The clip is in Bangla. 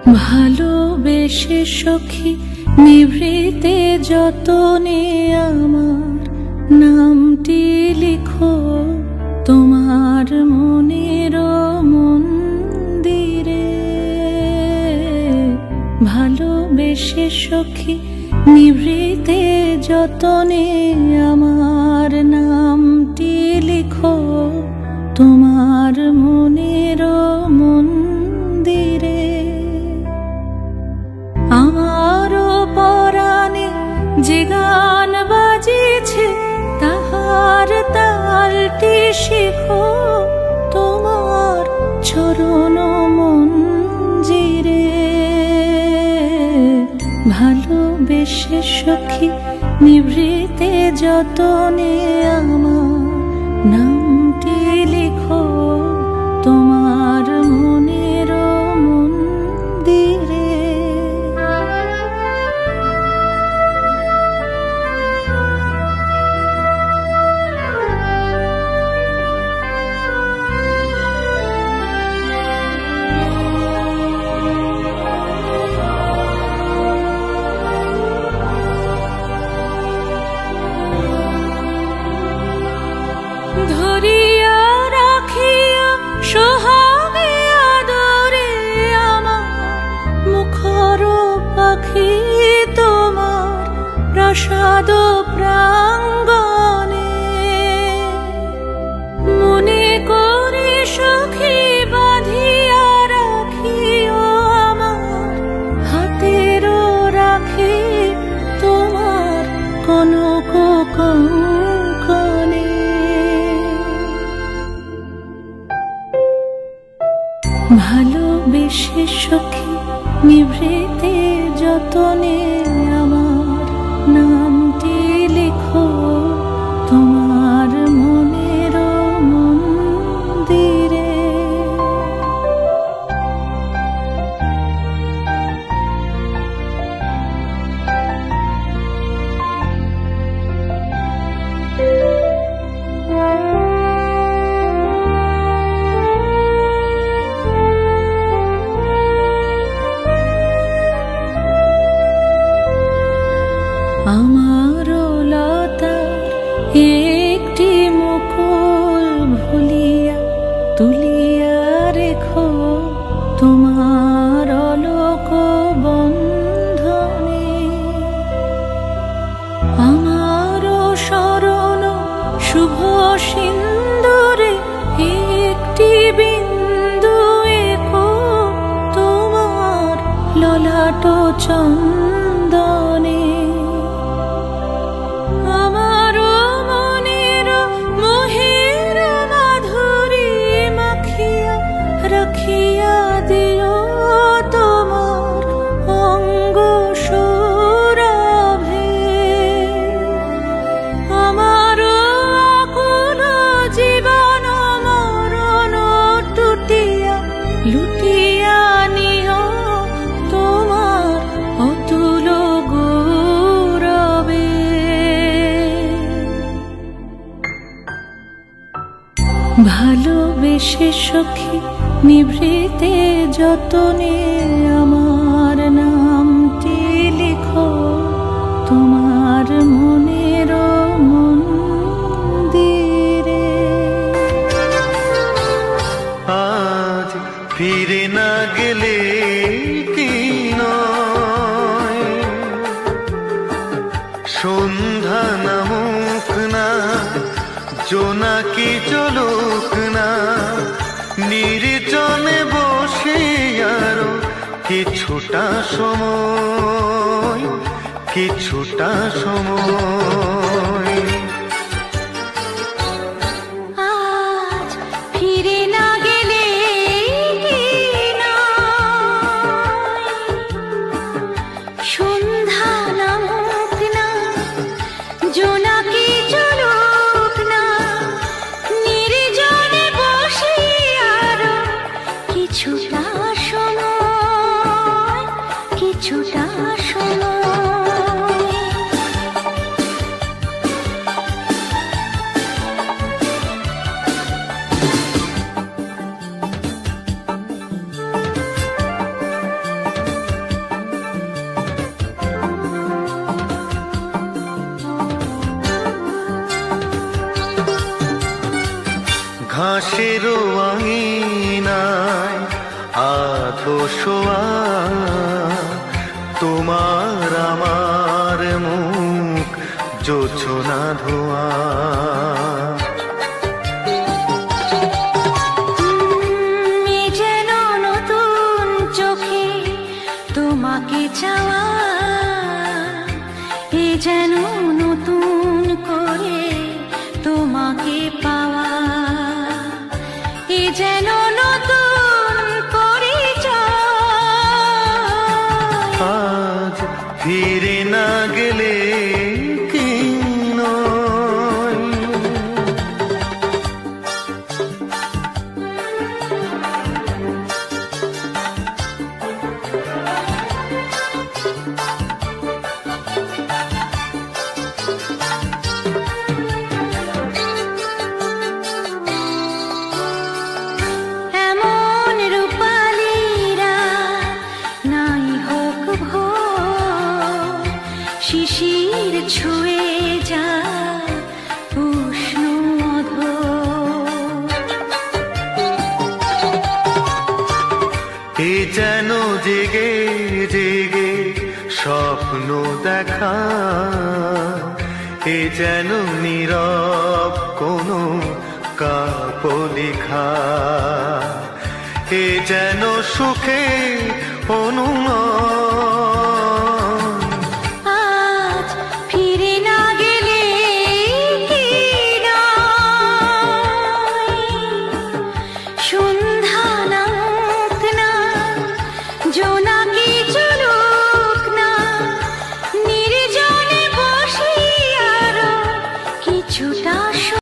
ভালোবেসে সখী নিভৃতে যতনে আমার নামটি লিখো তোমার মনের মন্দিরে। ভালোবেসে সখী নিভৃতে যতনে আমার নামটি লিখো তোমার মনের মন্দিরে। আমারও পরাণে যে গান বাজিছে তাহার তালটি শিখো তোমার চরণ মঞ্জিরে। ভালোবেসে সখী নিভৃতে যতনে আমার নামটি লিখো তোমার মনের মন্দিরে। ধরিয়া রাখিয়া সোহাগে আদরে আমার মুখর পাখি তোমার প্রাসাদ প্রাঙ্গণে। মনে করে সখী বাঁধিয়া রাখিও আমার হাতের রাখি তোমার কনক কঙ্কণে। ভালোবেসে সখী নিভৃতে যতনে আমার নামটি লিখো তোমার মনের মন্দিরে। আমারও লতার একটি মুকুল ভুলিয়া তুলিয়া রেখো তোমার অলোক বন্ধনে। আমারও শরণ শুভ সিন্দুরে একটি বিন্দু এঁকো তোমার ললাট চন্দনে। আমারও মনের মোহের মাধুরী মাখিয়া রাখিয়া দিও তোমার অঙ্গ সৌরভে। আমারও আকুল জীবন মরণ টুটিয়া লুটিয়া নিও তোমার অতুল গৌরবে। ভালোবেসে সখী নিভৃতে যতনে আমার নামটি লিখো তোমার মনের মন্দিরে। আজ ফিরে না গেলে কি নয়, সন্ধ্যা নামুক না জোনাকি চলুক না, নির্জনে বসে আরো কিছুটা সময়, কিছুটা সময়। আজ ফিরে না গেলে কি নয়, সন্ধ্যা নামুক না জোনাকি চলুক না, নির্জনে বসে আরো কিছুটা সময়, কিছুটা সময়। বাঁধো শোয়া তোমার আমার মুখ জোছনা ধোয়া। এ যেন নতুন চোখে তোমাকে চাওয়া, এ যেন নতুন করে তোমাকে পাওয়া, এ যেন নতুন পরিচয়। আজ ফিরে না গেলে কি নয়। এমন রূপালীরা নাই হোক ভোর, শিশির ছুঁয়ে যায় উষ্ণ অধর। এ যেন জেগে জেগে স্বপ্ন দেখা, এ যেন নীরব কোনো কাকলিখা, এ যেন সুখে অনুনয়। আজ ফিরে না গেলে কি নয়। সন্ধ্যা নামুক না, জোনা